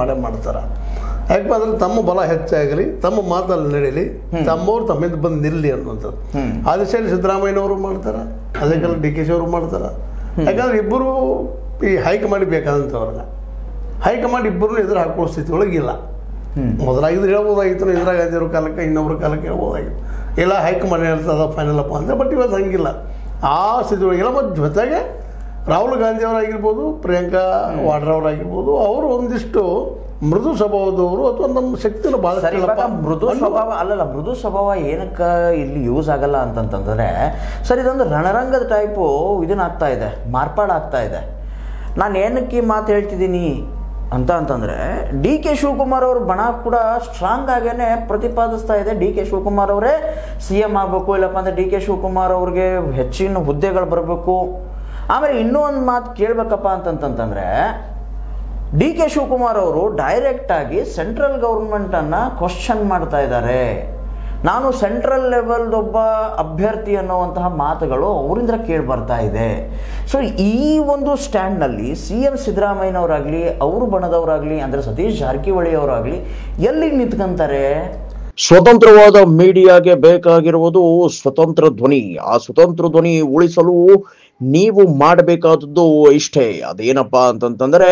ಮಾಡೇ ಮಾಡ್ತಾರೆ. ಯಾಕಪ್ಪ ಅಂದ್ರೆ ತಮ್ಮ ಬಲ ಹೆಚ್ಚಾಗಲಿ, ತಮ್ಮ ಮಾತಲ್ಲಿ ನಡೀಲಿ, ತಮ್ಮವ್ರು ತಮ್ಮಿಂದ ಬಂದು ನಿಲ್ಲಿ ಅನ್ನುವಂಥದ್ದು. ಆ ದಿಶೆಯಲ್ಲಿ ಸಿದ್ದರಾಮಯ್ಯನವರು ಮಾಡ್ತಾರೆ, ಅದೇ ಕಾಲ DKಶಿ ಅವರು ಮಾಡ್ತಾರೆ. ಯಾಕಂದ್ರೆ ಇಬ್ಬರು ಈ ಹೈಕಮಾಂಡ್ ಬೇಕಾದಂಥವ್ರನ್ನ ಹೈಕಮಾಂಡ್ ಇಬ್ಬರನ್ನು ಎದುರು ಹಾಕೊಳ್ಳೋ ಸ್ಥಿತಿ ಒಳಗಿಲ್ಲ. ಮೊದಲಾಗಿದ್ರೆ ಹೇಳ್ಬೋದಾಗಿತ್ತು, ಇಂದಿರಾ ಗಾಂಧಿ ಅವ್ರ ಕಾಲಕ್ಕೆ ಇನ್ನೊಬ್ಬರ ಕಾಲಕ್ಕೆ ಹೇಳ್ಬೋದಾಗಿತ್ತು, ಇಲ್ಲ ಹೈಕಮಾಂಡ್ ಹೇಳ್ತದ ಫೈನಲ್ ಅಪ್ಪ ಅಂದರೆ. ಬಟ್ ಇವತ್ತು ಹಂಗಿಲ್ಲ, ಆ ಸ್ಥಿತಿ ಒಳಗಿಲ್ಲ. ಮತ್ತು ಜೊತೆಗೆ ರಾಹುಲ್ ಗಾಂಧಿ ಅವರಾಗಿರ್ಬೋದು, ಪ್ರಿಯಾಂಕಾ ವಾಡ್ರಾ ಅವರಾಗಿರ್ಬೋದು, ಅವರು ಒಂದಿಷ್ಟು ಮೃದು ಸ್ವಭಾವದವರು ಅಥವಾ ನಮ್ಮ ಶಕ್ತಿನ ಭಾಳ ಮೃದು ಸ್ವಭಾವ ಅಲ್ಲಲ್ಲ. ಮೃದು ಸ್ವಭಾವ ಏನಕ್ಕೆ ಇಲ್ಲಿ ಯೂಸ್ ಆಗಲ್ಲ ಅಂತಂತಂದರೆ ಸರ್, ಇದೊಂದು ರಣರಂಗದ ಟೈಪು ಇದನ್ನಾಗ್ತಾ ಇದೆ, ಮಾರ್ಪಾಡಾಗ್ತಾ ಇದೆ. ನಾನು ಏನಕ್ಕೆ ಮಾತು ಹೇಳ್ತಿದ್ದೀನಿ ಅಂತಂದರೆ DK ಶಿವಕುಮಾರ್ ಅವ್ರ ಬಣ ಕೂಡ ಸ್ಟ್ರಾಂಗ್ ಆಗೇನೆ ಪ್ರತಿಪಾದಿಸ್ತಾ ಇದೆ. DK ಶಿವಕುಮಾರ್ ಅವರೇ CM ಆಗಬೇಕು, ಇಲ್ಲಪ್ಪ ಅಂದರೆ DK ಶಿವಕುಮಾರ್ ಅವ್ರಿಗೆ ಹೆಚ್ಚಿನ ಹುದ್ದೆಗಳು ಬರಬೇಕು. ಆಮೇಲೆ ಇನ್ನೂ ಒಂದು ಮಾತು ಕೇಳಬೇಕಪ್ಪ ಅಂತಂತಂದರೆ DK ಶಿವಕುಮಾರ್ ಅವರು ಡೈರೆಕ್ಟಾಗಿ ಸೆಂಟ್ರಲ್ ಗೌರ್ಮೆಂಟನ್ನು ಕ್ವಶನ್ ಮಾಡ್ತಾ ಇದ್ದಾರೆ. ನಾನು ಸೆಂಟ್ರಲ್ ಲೆವೆಲ್ದೊಬ್ಬ ಅಭ್ಯರ್ಥಿ ಅನ್ನುವಂತಹ ಮಾತುಗಳು ಅವರಿಂದ ಕೇಳಿ ಬರ್ತಾ ಇದೆ. ಸೊ ಈ ಒಂದು ಸ್ಟ್ಯಾಂಡ್ನಲ್ಲಿ CM ಸಿದ್ದರಾಮಯ್ಯನವರಾಗಲಿ, ಅವರು ಬಣದವರಾಗಲಿ, ಅಂದರೆ ಸತೀಶ್ ಜಾರಕಿಹೊಳಿ ಅವರಾಗಲಿ ಎಲ್ಲಿಗೆ ನಿಂತ್ಕೊಂತಾರೆ? ಸ್ವತಂತ್ರವಾದ ಮೀಡಿಯಾಗೆ ಬೇಕಾಗಿರುವುದು ಸ್ವತಂತ್ರ ಧ್ವನಿ. ಆ ಸ್ವತಂತ್ರ ಧ್ವನಿ ಉಳಿಸಲು ನೀವು ಮಾಡಬೇಕಾದದ್ದು ಇಷ್ಟೇ. ಅದೇನಪ್ಪಾ ಅಂತಂತಂದ್ರೆ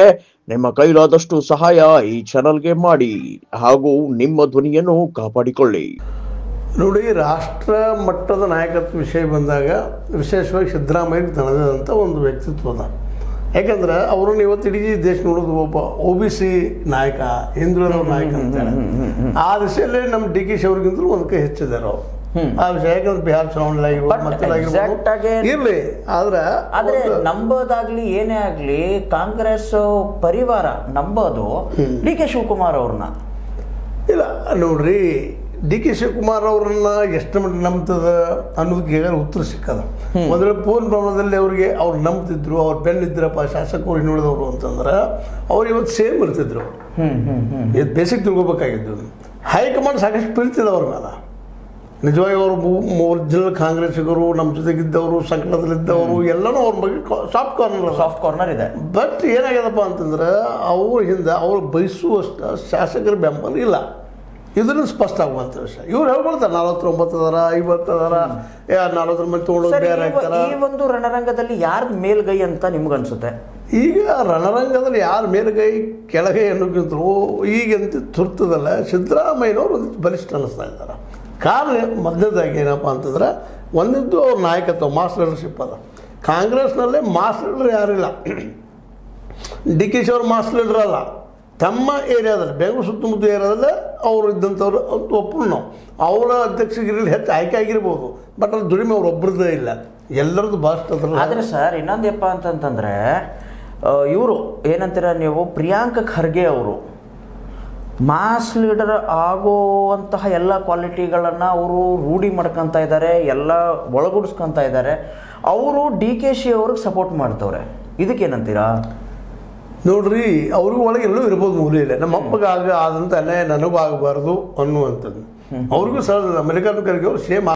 ನಿಮ್ಮ ಕೈಲಾದಷ್ಟು ಸಹಾಯ ಈ ಚಾನಲ್ಗೆ ಮಾಡಿ ಹಾಗೂ ನಿಮ್ಮ ಧ್ವನಿಯನ್ನು ಕಾಪಾಡಿಕೊಳ್ಳಿ. ನೋಡಿ, ರಾಷ್ಟ್ರ ಮಟ್ಟದ ನಾಯಕತ್ವ ವಿಷಯ ಬಂದಾಗ ವಿಶೇಷವಾಗಿ ಸಿದ್ದರಾಮಯ್ಯ ತನ್ನದಂಥ ಒಂದು ವ್ಯಕ್ತಿತ್ವ ಅದ. ಯಾಕಂದ್ರೆ ಅವರನ್ನು ಇವತ್ತು ಇಡೀ ದೇಶ ನೋಡೋದು ಒಬ್ಬ OBC ನಾಯಕ, ಹಿಂದುಳಿದ ನಾಯಕ ಅಂತೇಳಿ. ಆ ದಿಶೆಯಲ್ಲೇ ನಮ್ಮ DKಶಿ ಅವ್ರಿಗಿಂತಲೂ ಒಂದು ಕೈ ಹೆಚ್ಚಿದ್ದಾರೆ ಅವರು. ಆ ವಿಷಯ ಯಾಕಂದ್ರೆ ಬಿಹಾರ ಚುನಾವಣೆ ಇರಲಿ. ಆದ್ರೆ ನಂಬೋದಾಗ್ಲಿ ಏನೇ ಆಗ್ಲಿ ಕಾಂಗ್ರೆಸ್ ಪರಿವಾರ ನಂಬೋದು DK ಶಿವಕುಮಾರ್ ಅವ್ರನ್ನ ಇಲ್ಲ. ನೋಡ್ರಿ, DK ಶಿವಕುಮಾರ್ ಅವ್ರನ್ನ ಎಷ್ಟು ಮಟ್ಟ ನಂಬ್ತದ ಅನ್ನೋದಕ್ಕೆ ಈಗಾಗಲೇ ಉತ್ತರ ಸಿಕ್ಕದ. ಮೊದಲ ಪೂರ್ಣ ಪ್ರಮಾಣದಲ್ಲಿ ಅವ್ರಿಗೆ ಅವ್ರು ನಂಬ್ತಿದ್ರು, ಅವ್ರು ಬೆನ್ನಿದ್ರಪ್ಪ ಶಾಸಕರು ಇನ್ನುಳಿದವರು ಅಂತಂದ್ರೆ ಅವ್ರು ಇವತ್ತು ಸೇಮ್ ಇರ್ತಿದ್ರು. ಇದು ಬೇಸಿಕ್ ತಿಳ್ಕೊಬೇಕಾಗಿದ್ದು. ಹೈಕಮಾಂಡ್ ಸಾಕಷ್ಟು ಪ್ರೀತಿದ ಅವ್ರ ಮೇಲೆ. ನಿಜವಾಗಿ ಅವರು ಒರಿಜಿನಲ್ ಕಾಂಗ್ರೆಸ್ಸಿಗರು, ನಮ್ಮ ಜೊತೆಗಿದ್ದವರು, ಸಂಕಟದಲ್ಲಿದ್ದವರು ಎಲ್ಲನೂ ಅವ್ರ ಬಗ್ಗೆ ಸಾಫ್ಟ್ ಕಾರ್ನರ್ ಇದೆ. ಬಟ್ ಏನಾಗ್ಯದಪ್ಪ ಅಂತಂದ್ರೆ ಅವ್ರ ಹಿಂದೆ ಅವ್ರು ಬಯಸುವಷ್ಟು ಶಾಸಕರ ಬೆಂಬಲ ಇಲ್ಲ. ಇದನ್ನು ಸ್ಪಷ್ಟ ಆಗುವಂಥ ವಿಷಯ. ಇವ್ರು ಹೇಳ್ಕೊಳ್ತಾರೆ 49 ಅದಾರ, 50 ಅದಾರ, 40 ಮಂದಿ ತೊಗೊಂಡು ಬೇರೆ ಆಗ್ತಾರೆ. ಈ ಒಂದು ರಣರಂಗದಲ್ಲಿ ಯಾರ್ದು ಮೇಲ್ಗೈ ಅಂತ ನಿಮ್ಗನ್ಸುತ್ತೆ? ಈಗ ರಣರಂಗದಲ್ಲಿ ಯಾರ ಮೇಲ್ಗೈ ಕೆಳಗೈ ಅನ್ನೋಕ್ಕಿಂತಲೂ ಈಗಂತ ತುರ್ತದಲ್ಲ ಸಿದ್ದರಾಮಯ್ಯನವರು ಒಂದು ಬಲಿಷ್ಠ ಅನ್ನಿಸ್ತಾ ಇದ್ದಾರೆ. ಕಾರಣ ಮಧ್ಯದಾಗಿ ಏನಪ್ಪ ಅಂತಂದ್ರೆ ಒಂದಿದ್ದು ಅವ್ರ ನಾಯಕತ್ವ, ಮಾಸ್ ಲೀಡರ್ಶಿಪ್ ಅದ. ಕಾಂಗ್ರೆಸ್ನಲ್ಲೇ ಮಾಸ್ ಲೀಡರ್ ಯಾರಿಲ್ಲ. DKಶಿ ಅವ್ರ ಮಾಸ್ ಲೀಡರ್ ಅಲ್ಲ. ತಮ್ಮ ಏರಿಯಾದಲ್ಲಿ ಬೆಂಗಳೂರು ಸುತ್ತಮುತ್ತ ಏರಿಯಾದಲ್ಲೇ ಅವರು ಇದ್ದಂಥವ್ರು ಒಪ್ಪರು. ನಾವು ಅವರ ಅಧ್ಯಕ್ಷಗಿರಲ್ಲಿ ಹೆಚ್ಚು ಆಯ್ಕೆ ಆಗಿರ್ಬೋದು, ಬಟ್ ಅಲ್ಲಿ ದುಡಿಮೆ ಅವ್ರು ಒಬ್ಬರದ್ದೇ ಇಲ್ಲ, ಎಲ್ಲರದ್ದು ಭಾಷೆ. ಆದರೆ ಸರ್ ಇನ್ನೊಂದಪ್ಪ ಅಂತಂತಂದರೆ ಇವರು ಏನಂತೀರ ನೀವು, ಪ್ರಿಯಾಂಕ ಖರ್ಗೆ ಅವರು ಮಾಸ್ ಲೀಡರ್ ಆಗುವಂತಹ ಎಲ್ಲ ಕ್ವಾಲಿಟಿಗಳನ್ನು ಅವರು ರೂಢಿ ಮಾಡ್ಕೊತಾ ಇದ್ದಾರೆ, ಎಲ್ಲ ಒಳಗೂಡಿಸ್ಕೊತಾ ಇದ್ದಾರೆ. ಅವರು DKಶಿ ಅವ್ರಿಗೆ ಸಪೋರ್ಟ್ ಮಾಡ್ತವ್ರೆ. ಇದಕ್ಕೇನಂತೀರಾ? ನೋಡ್ರಿ, ಅವ್ರಿಗೂ ಒಳಗೆ ಎಲ್ಲೂ ಇರ್ಬೋದು ಮೂಲೆ ಇಲ್ಲ. ನಮ್ಮ ಅಪ್ಪಗೆ ಆದಂತ ಅಲ್ಲೇ ನನಗೂ ಆಗಬಾರ್ದು ಅನ್ನುವಂಥದ್ದು ಅವ್ರಿಗೂ ಸಹ ಅಮೆರಿಕನ್ ಕರೆಗೆ ಅವ್ರು ಸೇಮ್